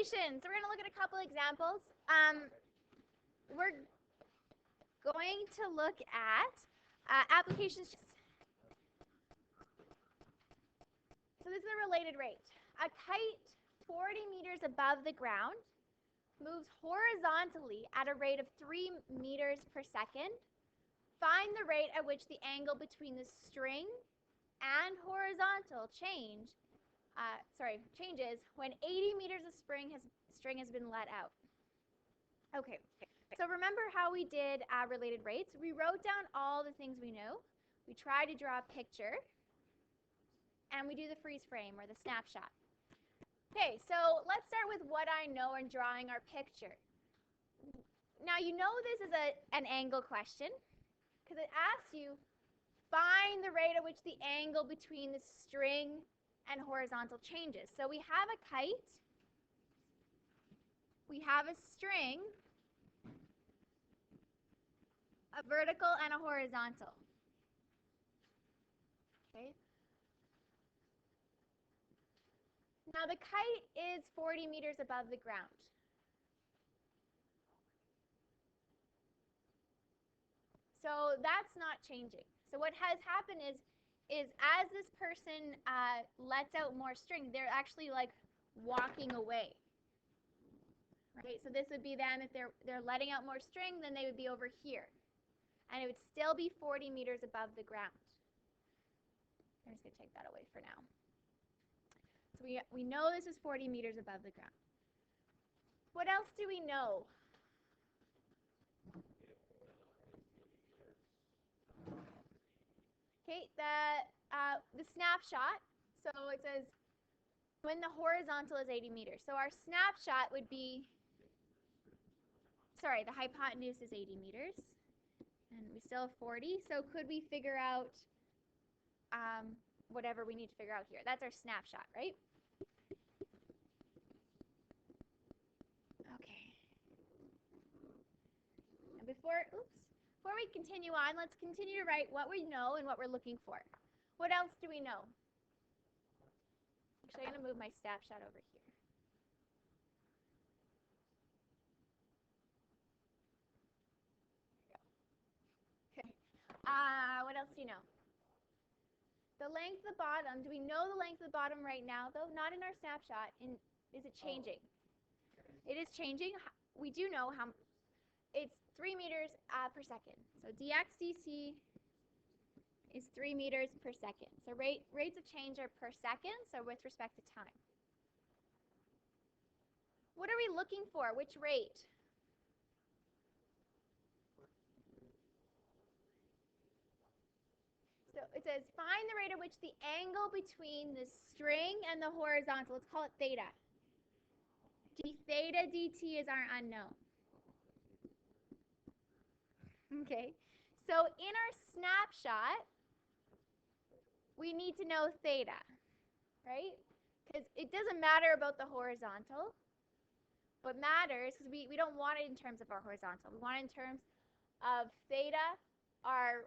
applications. So we're going to look at a couple examples. We're going to look at applications. So this is a related rate. A kite 40 meters above the ground moves horizontally at a rate of 3 meters per second. Find the rate at which the angle between the string and horizontal changes when 80 meters of string has been let out. Okay, so remember how we did related rates? We wrote down all the things we know. We tried to draw a picture, and we do the freeze frame or the snapshot. Okay, so let's start with what I know in drawing our picture. Now you know this is an angle question because it asks you find the rate at which the angle between the string and horizontal changes. So we have a kite, we have a string, a vertical and a horizontal. Okay. Now the kite is 40 meters above the ground. So that's not changing. So what has happened is as this person lets out more string, they're actually like walking away. Right? So this would be them if they're letting out more string, then they would be over here. And it would still be 40 meters above the ground. I'm just going to take that away for now. So we know this is 40 meters above the ground. What else do we know? Okay, the snapshot. So it says when the horizontal is 80 meters. So our snapshot would be, sorry, the hypotenuse is 80 meters. And we still have 40. So could we figure out whatever we need to figure out here? That's our snapshot, right? Okay. And before we continue on, let's continue to write what we know and what we're looking for. What else do we know? Actually, I'm going to move my snapshot over here. Okay. What else do you know? The length of the bottom. Do we know the length of the bottom right now, though? Not in our snapshot. Is it changing? It is changing. We do know how. It's 3 meters per second. So dx dt is 3 meters per second. So rates of change are per second, so with respect to time. What are we looking for? Which rate? So it says find the rate at which the angle between the string and the horizontal, let's call it theta. D theta dt is our unknown. Okay, so in our snapshot, we need to know theta, right? Because it doesn't matter about the horizontal. What matters, because we don't want it in terms of our horizontal. We want it in terms of theta, our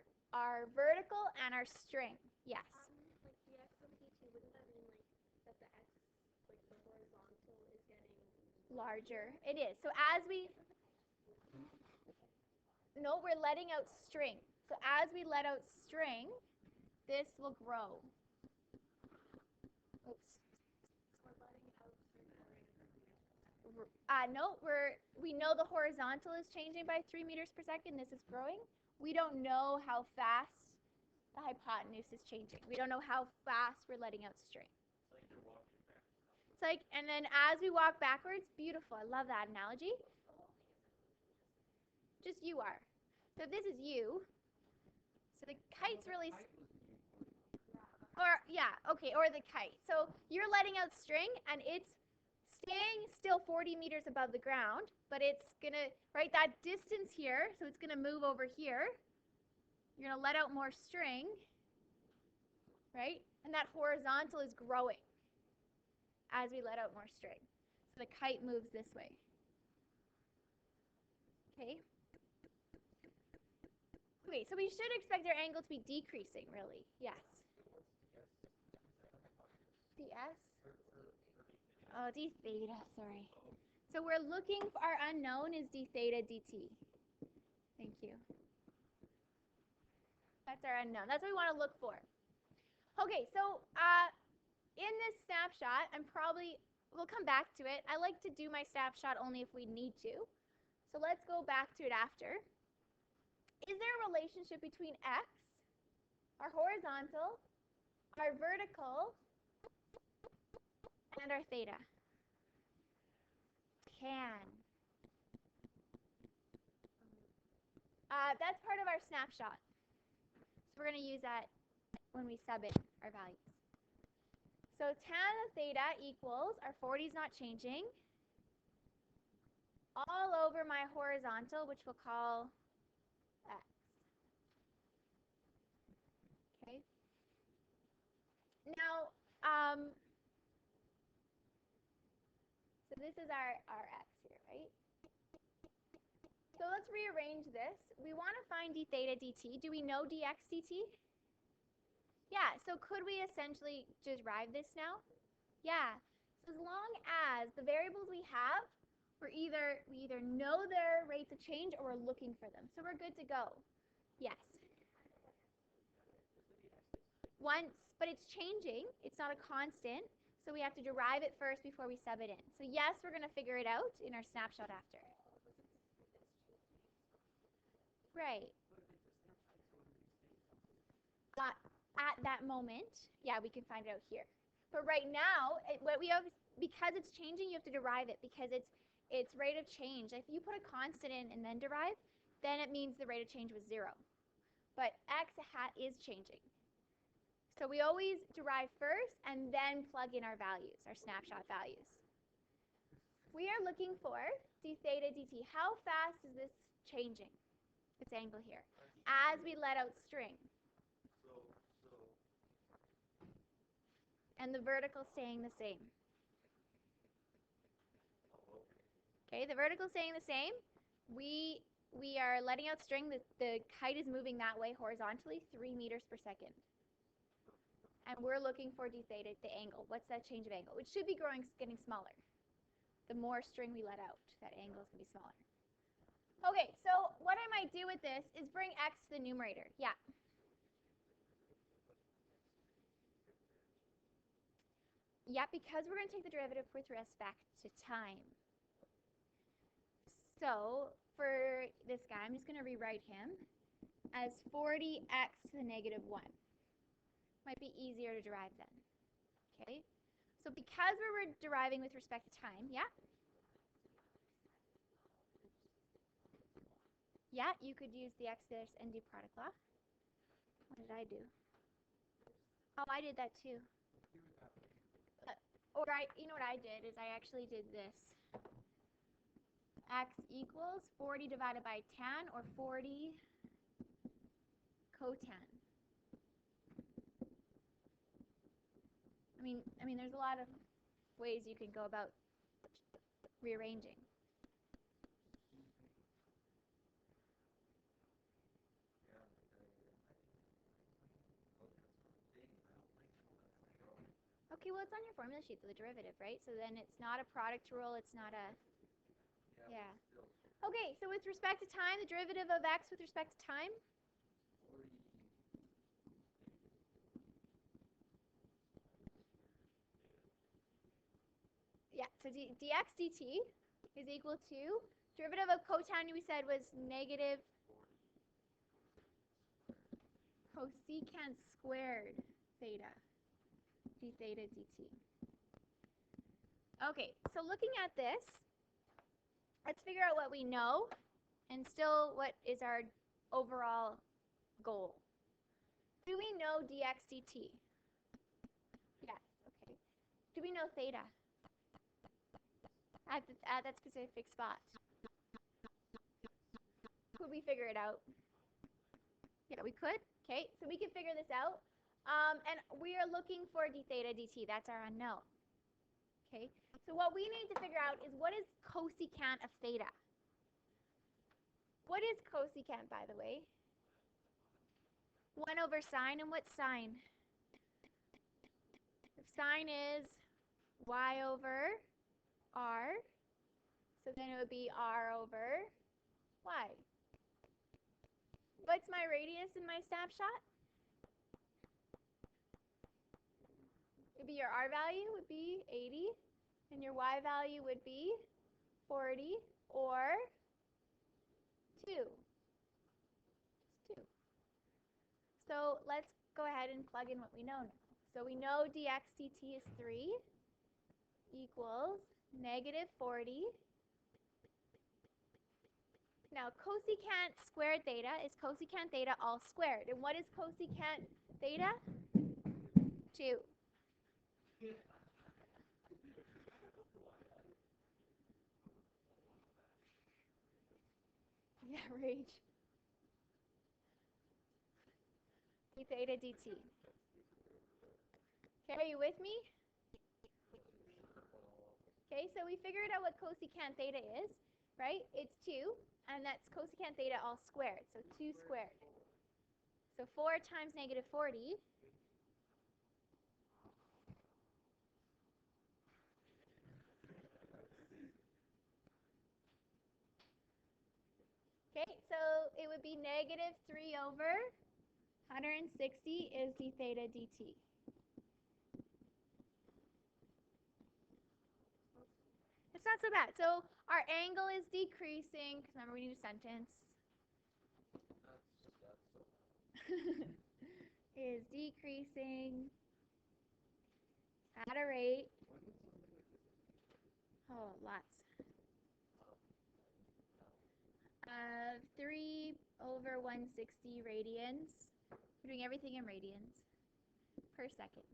vertical, and our string. Yes? Like the x of dt, wouldn't that mean like that the x, like the horizontal is getting larger? It is. So as we... No, we're letting out string. So as we let out string, this will grow. Oops. No, we know the horizontal is changing by 3 meters per second. This is growing. We don't know how fast the hypotenuse is changing. We don't know how fast we're letting out string. It's like, and then as we walk backwards, beautiful. I love that analogy. Just you are. So if this is you, so the kite's really, or yeah, okay, or the kite. So you're letting out string, and it's staying still 40 meters above the ground, but it's gonna, right, that distance here, so it's gonna move over here. You're gonna let out more string, right? And that horizontal is growing as we let out more string. So the kite moves this way. Okay. Okay, so we should expect our angle to be decreasing, really. Yes. ds? Oh, d theta, sorry. So we're looking for our unknown is d theta dt. Thank you. That's our unknown. That's what we want to look for. Okay, so in this snapshot, we'll come back to it. I like to do my snapshot only if we need to. So let's go back to it after. Is there a relationship between x, our horizontal, our vertical, and our theta? Can. That's part of our snapshot. So we're going to use that when we sub in our values. So tan of theta equals, our 40 is not changing, all over my horizontal, which we'll call x. Okay. Now, so this is our x here, right? So let's rearrange this. We want to find d theta dt. Do we know dx dt? Yeah, so could we essentially derive this now? Yeah. So as long as the variables we have, we either know their rates of change or we're looking for them. So we're good to go. Yes. Once, but it's changing. It's not a constant. So we have to derive it first before we sub it in. So yes, we're going to figure it out in our snapshot after. Right. At that moment, yeah, we can find it out here. But right now, what we have, because it's changing, you have to derive it because it's rate of change. If you put a constant in and then derive, then it means the rate of change was 0. But x hat is changing. So we always derive first and then plug in our values, our snapshot values. We are looking for d theta dt. How fast is this changing, its angle here, as we let out string? And the vertical staying the same. Okay, the vertical staying the same. We are letting out string. The kite is moving that way horizontally, 3 meters per second. And we're looking for d theta, the angle. What's that change of angle? It should be getting smaller. The more string we let out, that angle is going to be smaller. Okay, so what I might do with this is bring x to the numerator. Yeah. Yeah, because we're going to take the derivative with respect to time. So for this guy, I'm just going to rewrite him as 40x to the negative 1. Might be easier to derive then. Okay? So because we're deriving with respect to time, yeah? Yeah, you could use the exodus and do product law. What did I do? Oh, I did that too. You know what I did is I actually did this. X equals 40 divided by tan, or 40 cotan. I mean, there's a lot of ways you can go about rearranging. Okay, well, it's on your formula sheet, the derivative, right? So then it's not a product rule, it's not a, yeah. Okay, so with respect to time, the derivative of x with respect to time? Yeah, so dx dt is equal to, derivative of cotan we said was negative cosecant squared theta, d theta dt. Okay, so looking at this, let's figure out what we know and still what is our overall goal. Do we know dx dt? Yes, okay. Do we know theta at that specific spot? Could we figure it out? Yeah, we could. Okay, so we can figure this out. And we are looking for d theta dt. That's our unknown. Okay, so what we need to figure out is what is cosecant of theta? What is cosecant, by the way? 1 over sine, and what sine? If sine is y over r. So then it would be r over y. What's my radius in my snapshot? It would be your r value would be 80, and your y value would be 40, or 2. It's 2. So let's go ahead and plug in what we know now. So we know dx dt is 3 equals negative 40. Now cosecant squared theta is cosecant theta all squared. And what is cosecant theta? 2. Yeah, rage. d theta dt. Okay, are you with me? Okay, so we figured out what cosecant theta is, right? It's 2, and that's cosecant theta all squared, so 2 squared. So 4 times negative 40. Okay, so it would be negative 3 over 160 is d theta dt. It's not so bad. So our angle is decreasing, because remember we need a sentence. Is decreasing at a rate lots of 3 over 160 radians. We're doing everything in radians per second.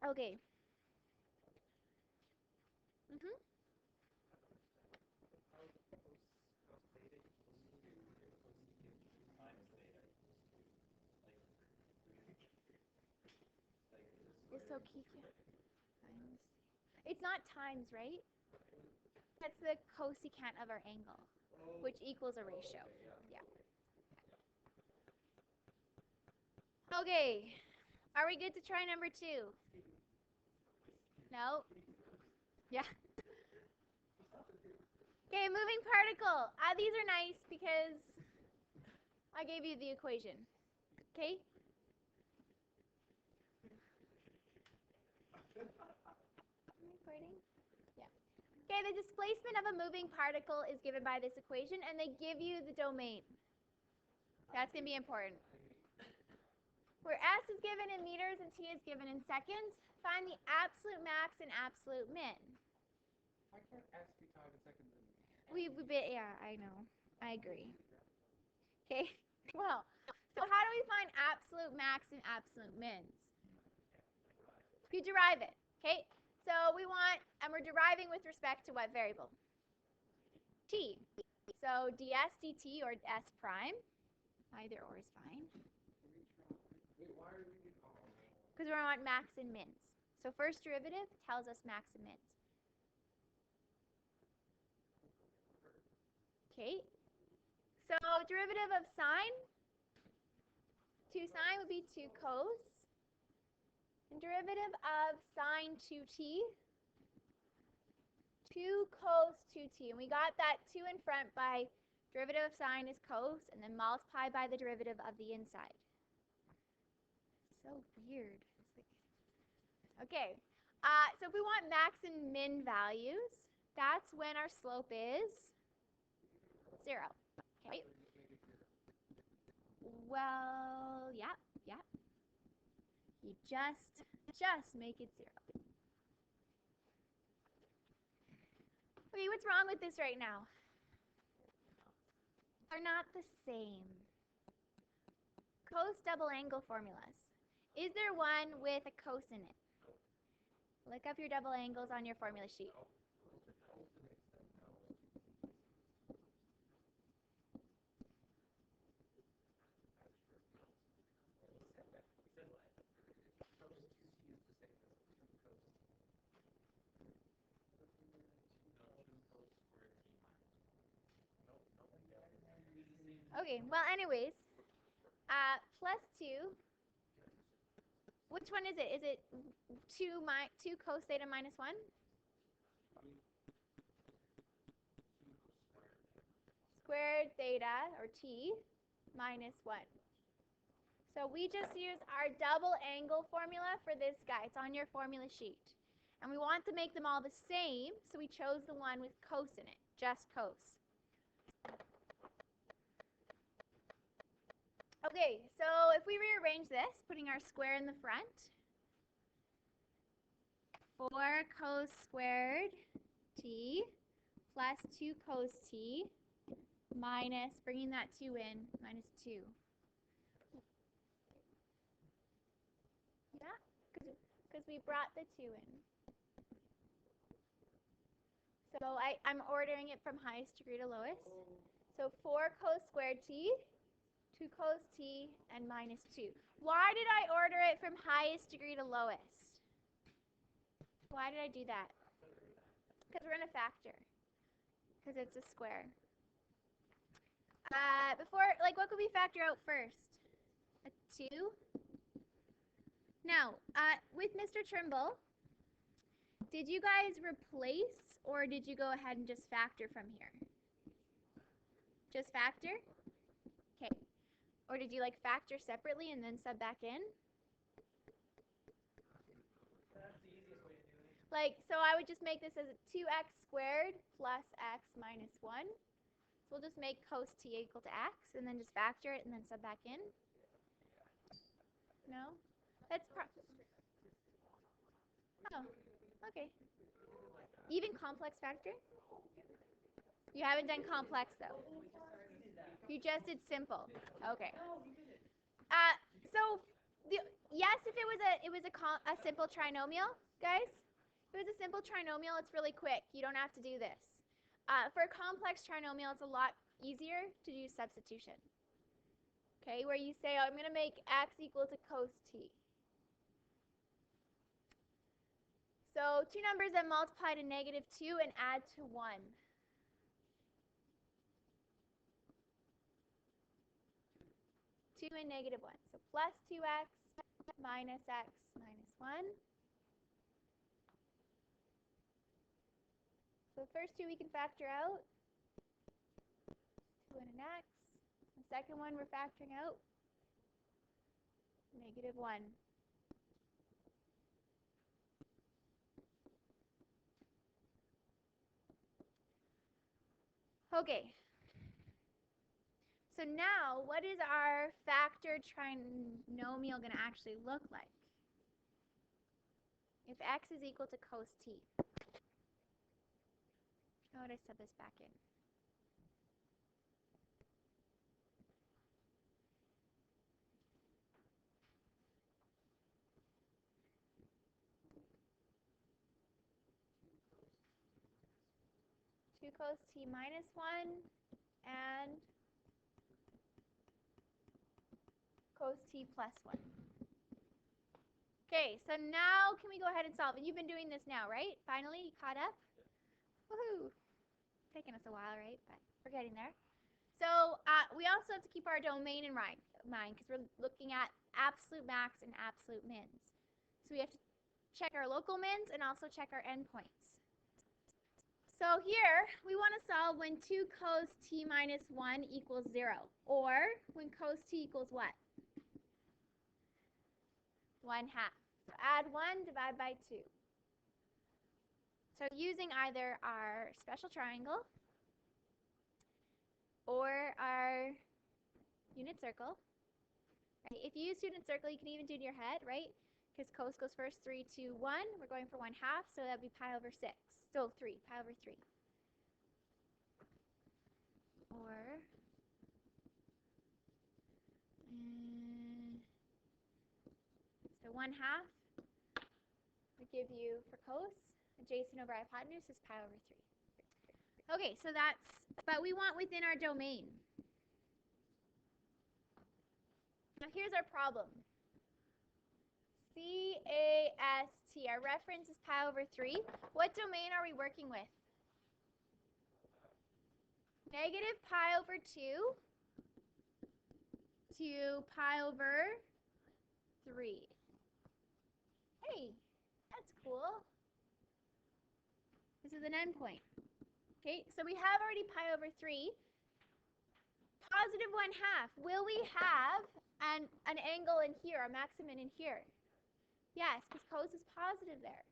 Okay. It's so key. It's not times, right? That's the cosecant of our angle, which equals a ratio. Yeah. Okay. Are we good to try number 2? No? Yeah. Okay, moving particle. These are nice because I gave you the equation. Okay? Recording? Yeah. Okay, the displacement of a moving particle is given by this equation, and they give you the domain. That's going to be important. Where S is given in meters and T is given in seconds, find the absolute max and absolute min. Why can't S be tied in seconds? Yeah, I know. I agree. Okay, well, so how do we find absolute max and absolute mins? You derive it, okay? So we want, and we're deriving with respect to what variable? T. So ds dt or s prime, either or is fine. Because we want max and mins. So first derivative tells us max and mins. Okay. So derivative of sine, 2 sine would be 2 cos. And derivative of sine 2t, 2 cos 2t. And we got that 2 in front by derivative of sine is cos, and then multiply by the derivative of the inside. So weird. Okay. So if we want max and min values, that's when our slope is 0. Okay. Well, yeah. You just make it 0. Okay, what's wrong with this right now? They're not the same. Cos double angle formulas. Is there one with a cos in it? Look up your double angles on your formula sheet. Okay, well, anyways, plus 2. Which one is it? Is it 2 cos theta minus 1? Squared theta, or t, minus 1. So we just use our double angle formula for this guy. It's on your formula sheet. And we want to make them all the same, so we chose the one with cos in it, just cos. Okay, so if we rearrange this, putting our square in the front, 4 cos squared t plus 2 cos t minus, bringing that 2 in, minus 2. Yeah, because we brought the 2 in. So I'm ordering it from highest degree to lowest. So 4 cos squared t, 2 cos t, and minus 2. Why did I order it from highest degree to lowest? Why did I do that? Because we're going to factor. Because it's a square. What could we factor out first? A 2? Now, with Mr. Trimble, did you guys replace, or did you go ahead and just factor from here? Just factor? Okay. Or did you factor separately and then sub back in? That's the easiest way to do it. So I would just make this as a 2x squared plus x minus 1. So we'll just make cos t equal to x, and then just factor it and then sub back in. No? That's oh, okay. Even complex factor? You haven't done complex, though. You just did simple. Okay. So yes, if it was a simple trinomial, guys. If it was a simple trinomial, it's really quick. You don't have to do this. For a complex trinomial, it's a lot easier to do substitution. Okay, where you say, oh, I'm going to make x equal to cos t. So two numbers that multiply to negative 2 and add to 1. And negative 1. So plus 2x minus x minus 1. So the first two we can factor out. 2 and an x. The second one we're factoring out. Negative 1. Okay. So now, what is our factored trinomial going to actually look like? If x is equal to cos t. How would I sub this back in? Two cos t minus 1 and cos t plus 1. Okay, so now can we go ahead and solve it? You've been doing this now, right? Finally, you caught up? Woohoo! Taking us a while, right? But we're getting there. So we also have to keep our domain in mind because we're looking at absolute max and absolute mins. So we have to check our local mins and also check our endpoints. So here, we want to solve when 2 cos t minus 1 equals 0, or when cos t equals what? 1/2. So add 1, divide by 2. So using either our special triangle or our unit circle. Right? If you use unit circle, you can even do it in your head, right? Because cos goes first, 3, 2, 1. We're going for 1/2, so that would be pi over 6. So 3, pi over 3. Or so 1/2 would give you, for cos, adjacent over hypotenuse is pi over 3. Okay, so but we want within our domain. Now here's our problem. CAST, our reference is pi over 3. What domain are we working with? Negative pi over 2 to pi over 3. Hey, that's cool. This is an endpoint. Okay, so we have already pi over 3. Positive 1/2. Will we have an angle in here, a maximum in here? Yes, because cos is positive there.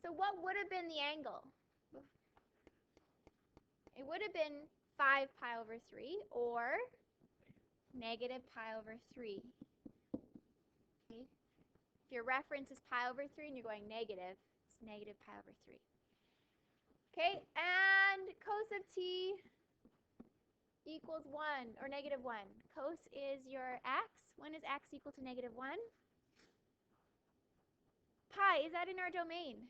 So what would have been the angle? It would have been 5 pi over 3 or negative pi over 3. Okay. If your reference is pi over 3 and you're going negative, it's negative pi over 3. Okay, and cos of t equals 1 or negative 1. Cos is your x. When is x equal to negative 1? Pi, is that in our domain?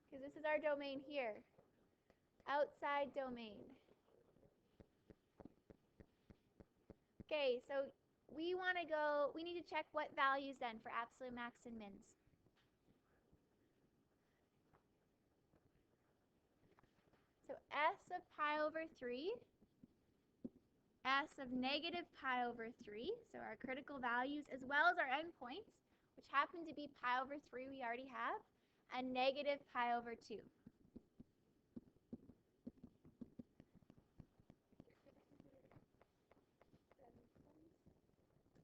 Because this is our domain here. Outside domain. Okay, so we need to check what values then for absolute max and mins. So s of pi over 3, s of negative pi over 3, so our critical values as well as our endpoints, which happen to be pi over 3 we already have, and negative pi over 2.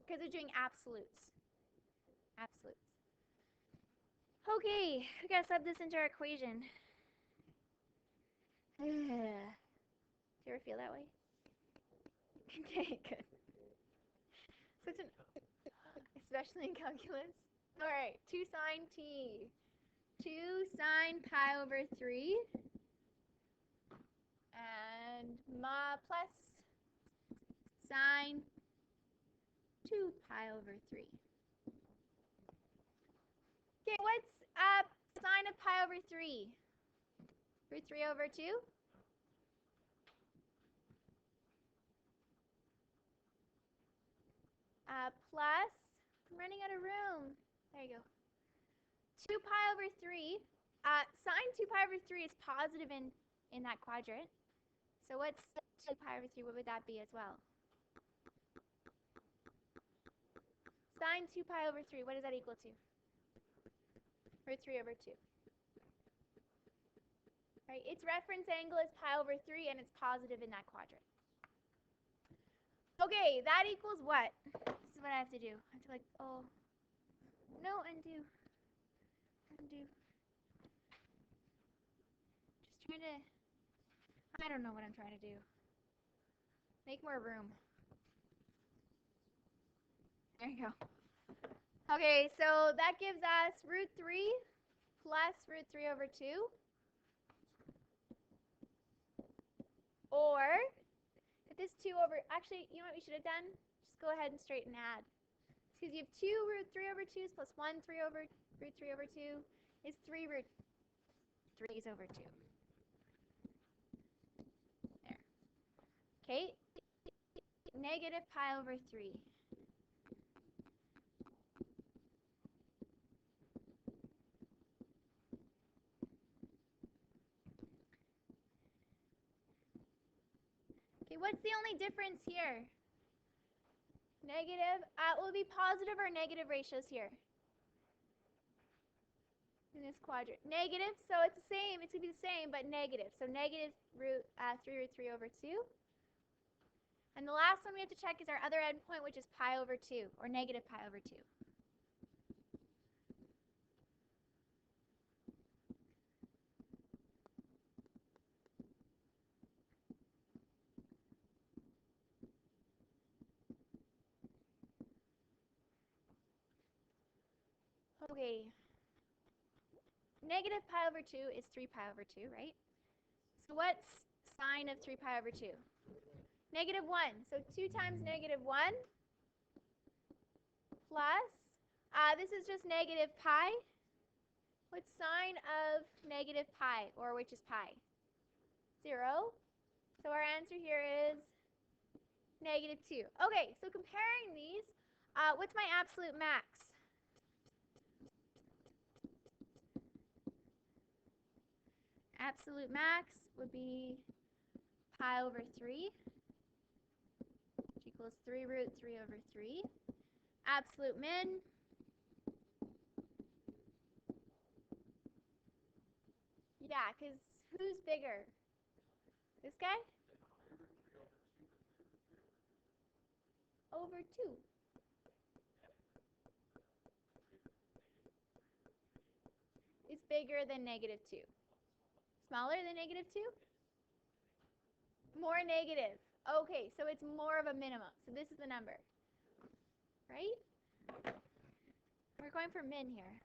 Because they're doing absolutes. Absolutes. Okay, we gotta sub this into our equation. Do you ever feel that way? Okay, good. Especially in calculus. All right, 2 sine t. 2 sine pi over 3 and plus sine 2 pi over 3. Okay, what's sine of pi over 3? Root 3 over 2? Plus, I'm running out of room. There you go. 2 pi over 3. Sine 2 pi over 3 is positive in that quadrant. So what's 2 pi over 3? What would that be as well? Sine 2 pi over 3, what is that equal to? Root 3 over 2. Right, its reference angle is pi over 3, and it's positive in that quadrant. Okay, that equals what? This is what I have to do. I have to no, undo. Undo. Just trying to, I don't know what I'm trying to do. Make more room. There you go. Okay, so that gives us root 3 plus root 3 over 2. Or, if this 2 over, actually, you know what we should have done? Just go ahead and straighten add. Because you have 2 root 3 over 2s plus 1 3 over root 3 over 2 is 3 root 3's over 2. There. Okay. Negative pi over 3. Okay, what's the only difference here? Negative, will be positive or negative ratios here? In this quadrant. Negative, so it's the same. It's going to be the same, but negative. So negative 3 root 3 over 2. And the last one we have to check is our other endpoint, which is pi over 2, or negative pi over 2. Okay. Negative pi over 2 is 3 pi over 2, right? So what's sine of 3 pi over 2? Negative 1. So 2 times negative 1 plus, this is just negative pi. What's sine of negative pi, or which is pi? 0. So our answer here is negative 2. Okay, so comparing these, what's my absolute max? Absolute max would be pi over 3, which equals 3 root 3 over 3. Absolute min. Yeah, because who's bigger? This guy? Over 2. Is bigger than negative 2. Smaller than negative 2? More negative. Okay, so it's more of a minimum. So this is the number. Right? We're going for min here.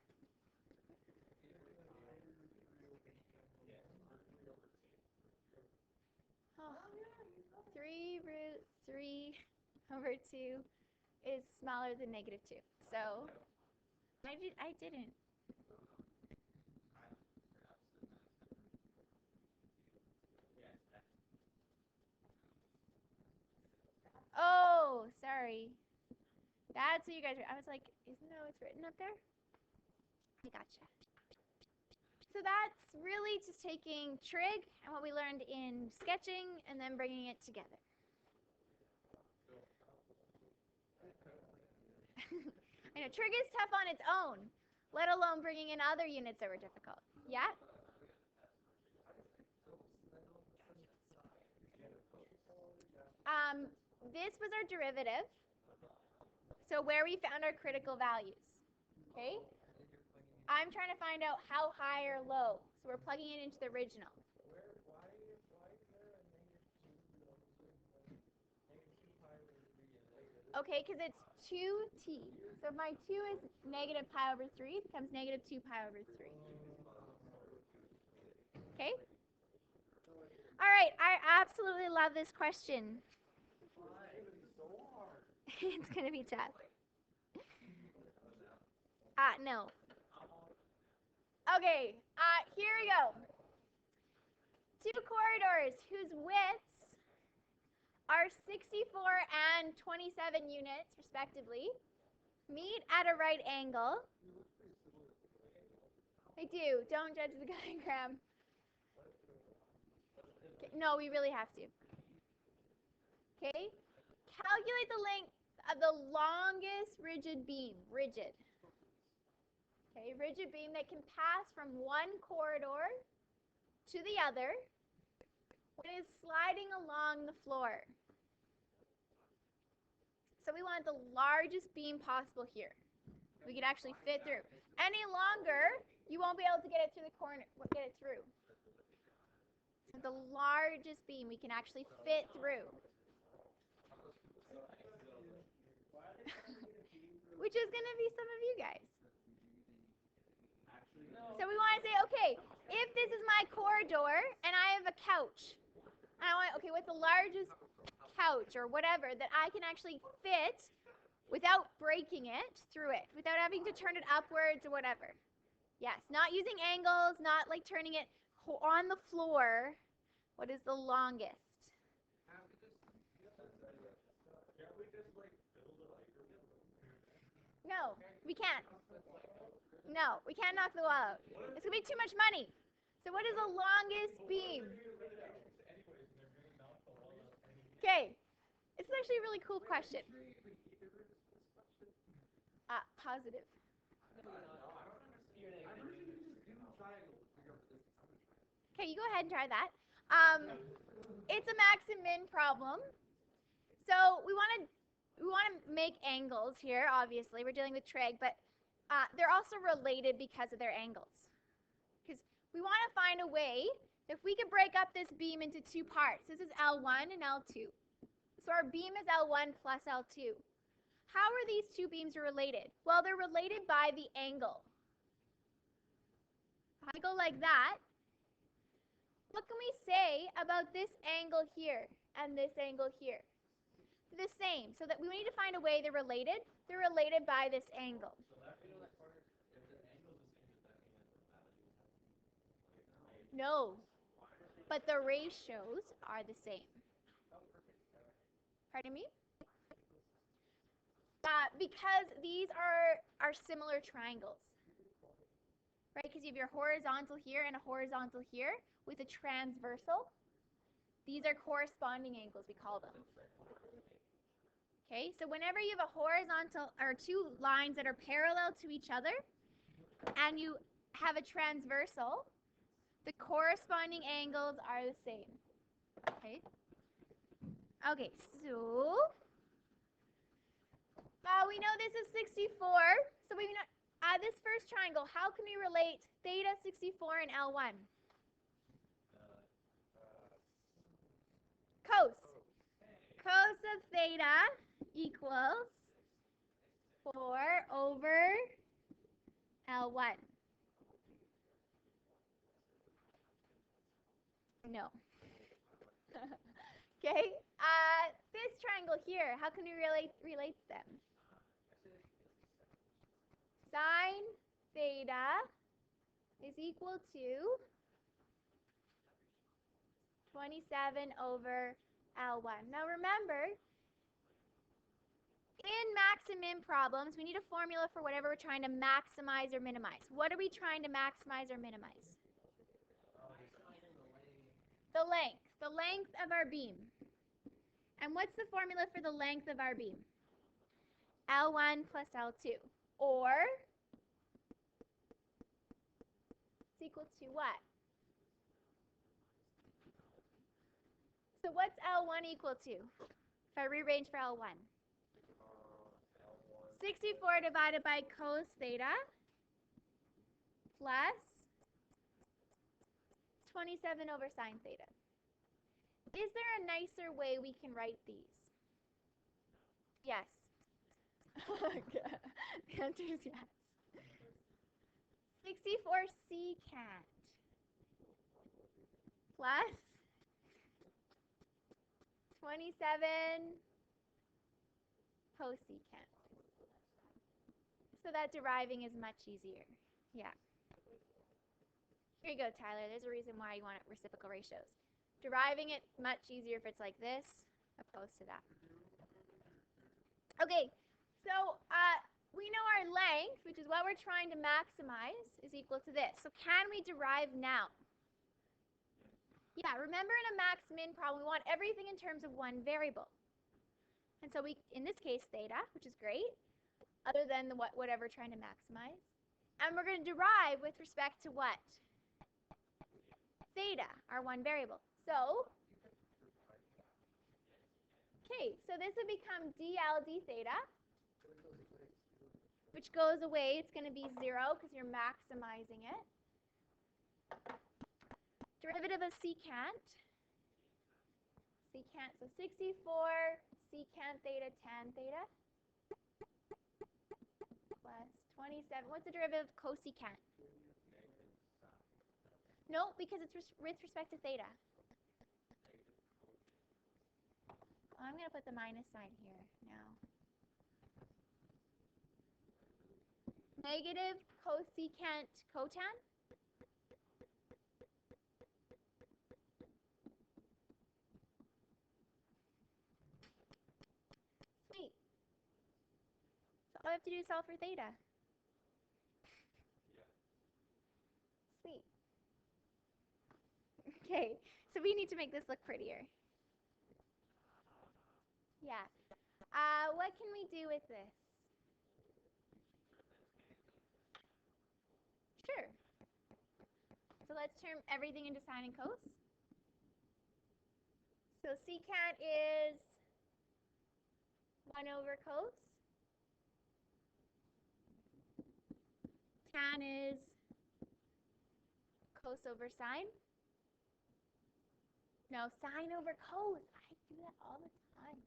Oh, 3 root 3 over 2 is smaller than negative 2. So I didn't. Oh, sorry. That's what you guys are. I was like, isn't that what's written up there? I gotcha. So that's really just taking trig and what we learned in sketching and then bringing it together. I know, trig is tough on its own, let alone bringing in other units that were difficult. Yeah? This was our derivative, so where we found our critical values. Okay? I'm trying to find out how high or low, so we're plugging it into the original. Okay, because it's 2t. So if my 2 is negative pi over 3, it becomes negative 2 pi over 3. Okay? All right, I absolutely love this question. It's going to be tough. No. Okay, here we go. 2 corridors whose widths are 64 and 27 units, respectively, meet at a right angle. I do. Don't judge the diagram. No, we really have to. Okay? Calculate the length of the longest rigid beam. Rigid. Okay, rigid beam that can pass from one corridor to the other when it's sliding along the floor. So we want the largest beam possible here. We can actually fit through. Any longer, you won't be able to get it through the corner. Get it through. So the largest beam we can actually fit through. Which is going to be some of you guys. So we want to say, okay, if this is my corridor and I have a couch, and I want, okay, what's the largest couch or whatever that I can actually fit without breaking it through it, without having to turn it upwards or whatever. Yes, not using angles, not like turning it on the floor. What is the longest? No, we can't. No, we can't knock the wall out. It's going to be too much money. So what is the longest beam? Okay. It's actually a really cool question. Positive. Okay, you go ahead and try that. It's a max and min problem. So we want to make angles here, obviously. We're dealing with trig, but they're also related because of their angles. Because we want to find a way, if we could break up this beam into 2 parts. This is L1 and L2. So our beam is L1 plus L2. How are these 2 beams related? Well, they're related by the angle. If I go like that, what can we say about this angle here and this angle here? The same. So that we need to find a way they're related. They're related by this angle. No, but the ratios are the same. Pardon me? Because these are similar triangles. Right? Because you have your horizontal here and a horizontal here with a transversal. These are corresponding angles, we call them. Okay, so whenever you have a horizontal or two lines that are parallel to each other and you have a transversal, the corresponding angles are the same. Okay. Okay, so we know this is 64. So we know this first triangle, how can we relate theta 64 and L1? Cos. Cos of theta equals 4 over L1. No. Okay. This triangle here, how can we relate them? Sine theta is equal to 27 over L1. Now remember, in max and min problems, we need a formula for whatever we're trying to maximize or minimize. What are we trying to maximize or minimize? The length of our beam. And what's the formula for the length of our beam? L1 plus L2. Or it's equal to what? So what's L1 equal to? If I rearrange for L1. 64 divided by cos theta plus 27 over sine theta. Is there a nicer way we can write these? Yes. The answer is yes. 64 secant plus 27 cosecant. So that deriving is much easier. Yeah. Here you go, Tyler. There's a reason why you want reciprocal ratios. Deriving it much easier if it's like this opposed to that. Okay, so we know our length, which is what we're trying to maximize, is equal to this. So can we derive now? Yeah, remember in a max-min problem, we want everything in terms of one variable. And so we, in this case, theta, which is great, other than the whatever we're trying to maximize. And we're going to derive with respect to what? Theta, our one variable. So, okay, so this would become dl d theta, which goes away. It's going to be 0 because you're maximizing it. Derivative of secant. So 64 secant theta tan theta plus 27. What's the derivative of cosecant? No, because it's with respect to theta. I'm going to put the minus sign here now. Negative cosecant cotan. Sweet. So all I have to do is solve for theta. Sweet. Okay, so we need to make this look prettier. Yeah. What can we do with this? Sure. So let's turn everything into sine and cos. So secant is 1 over cos. Tan is cos over sine. No, sine over cos. I do that all the time.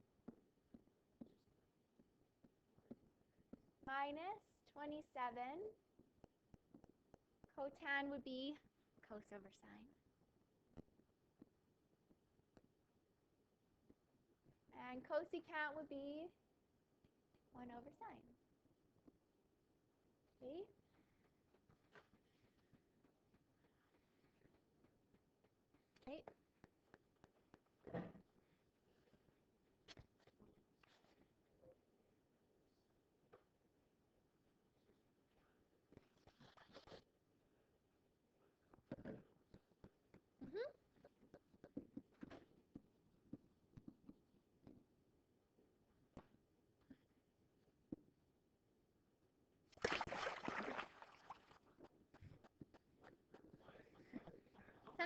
Minus 27. Cotan would be cos over sine. And cosecant would be 1 over sine. Okay. Okay.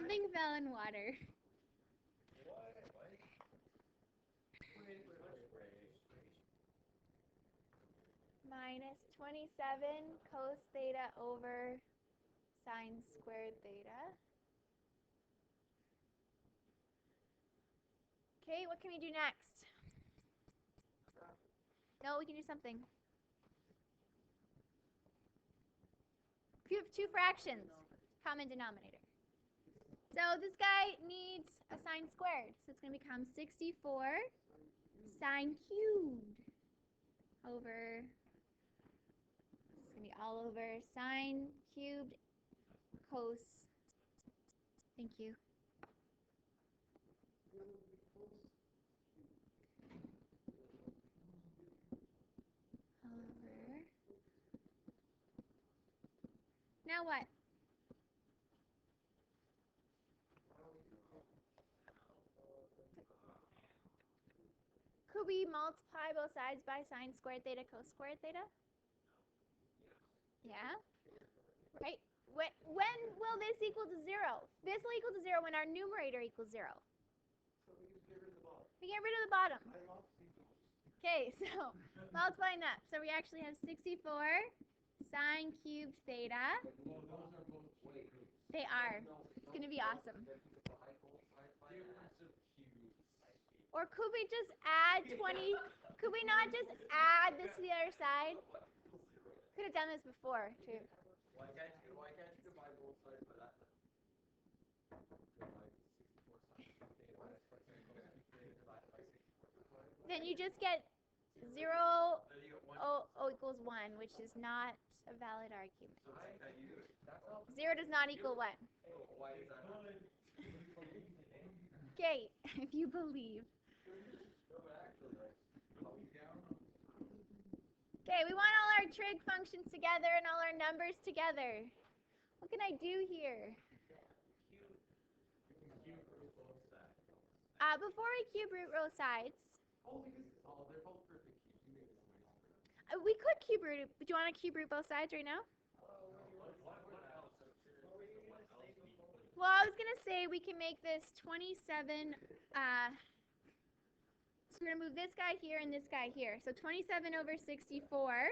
Something fell in water. Minus 27 cos theta over sine squared theta. Okay, what can we do next? No, we can do something. You have two fractions, common denominator. So this guy needs a sine squared. So it's going to become 64 sine cubed over, it's going to be all over sine cubed cos. Thank you. Over. Now what? Could we multiply both sides by sine squared theta cos squared theta? Yeah? Right? When will this equal to 0? This will equal to 0 when our numerator equals 0. We get rid of the bottom. Okay, so multiplying that. So we actually have 64 sine cubed theta. They are. It's going to be awesome. Or could we just add 20? Could we not just add this to the other side? Could have done this before, too. Why can't you divide both sides by that? Then you just get 0 equals 1, which is not a valid argument. 0 does not equal 1. Why is that? Okay, if you believe. Okay, we want all our trig functions together and all our numbers together. What can I do here? Before we cube root both sides, we could cube root it. Do you want to cube root both sides right now? Well, I was going to say we can make this 27, so we're going to move this guy here and this guy here. So 27 over 64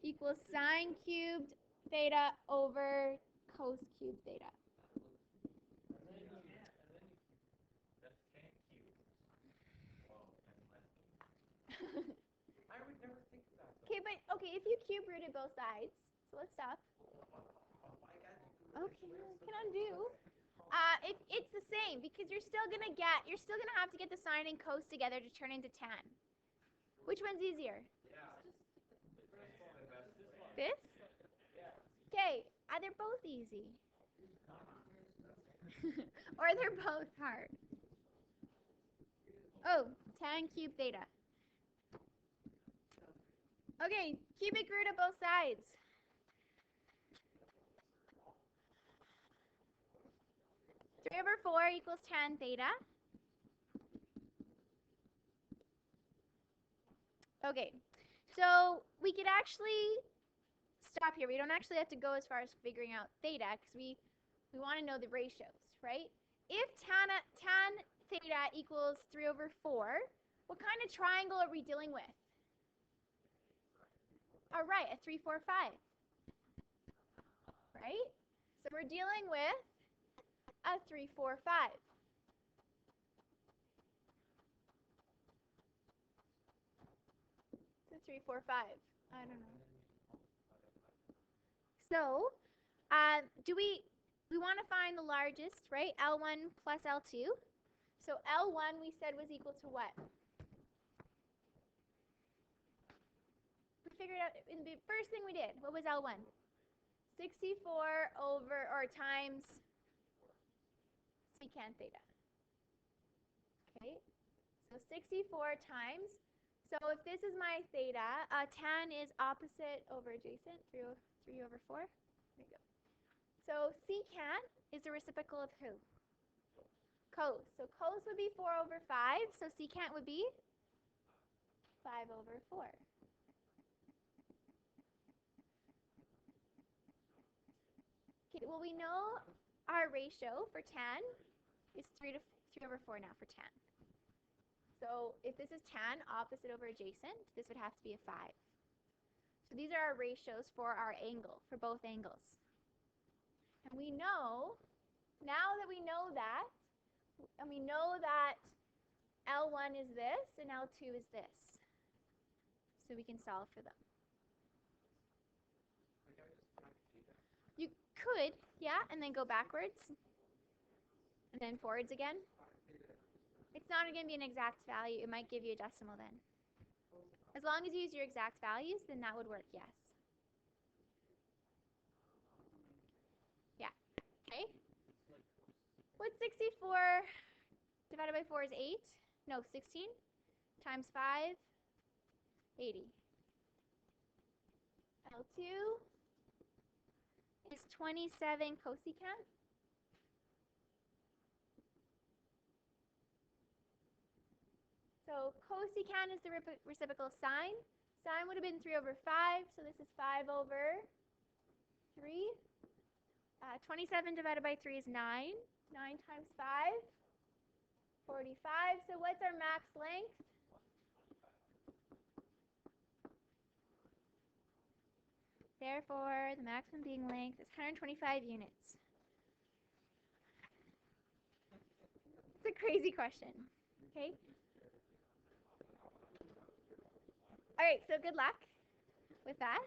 equals sine cubed theta over cos cubed theta. Okay, if you cube rooted both sides, so let's stop. Okay, can undo. It's the same because you're still gonna have to get the sine and cos together to turn into tan. Which one's easier? This? Okay, they're both easy. Or they're both hard. Oh, tan cube theta. Okay, cubic root of both sides. Three over 4 equals tan theta. Okay, so we could actually stop here. We don't actually have to go as far as figuring out theta because we want to know the ratios, right? If tan theta equals 3 over 4, what kind of triangle are we dealing with? All right, a 3, 4, 5. Right? So we're dealing with a 3, 4, 5. It's a 3, 4, 5. I don't know. So, we want to find the largest, right? L1 plus L2. So L1 we said was equal to what? We figured out in the first thing we did. What was L1? 64 over or times secant theta. Okay, so 64 times. So if this is my theta, tan is opposite over adjacent, 3 over 4. There you go. So secant is the reciprocal of who? Cos. So cos would be 4 over 5. So secant would be 5 over 4. Okay, well we know our ratio for tan is 3 over 4 now for tan. So if this is tan, opposite over adjacent, this would have to be a 5. So these are our ratios for our angle, for both angles. And we know, now that we know that, and we know that L1 is this and L2 is this. So we can solve for them. You could, yeah, and then go backwards. And then forwards again. It's not going to be an exact value. It might give you a decimal then. As long as you use your exact values, then that would work, yes. Yeah. Okay. What's 64 divided by 4 is 8? No, 16 times 5, 80. L2 is 27 cosecant. So cosecant is the reciprocal sine. Sine would have been 3 over 5, so this is 5 over 3. 27 divided by 3 is 9. 9 times 5, 45. So what's our max length? Therefore, the maximum being length is 125 units. It's a crazy question. Okay? All right, so good luck with that.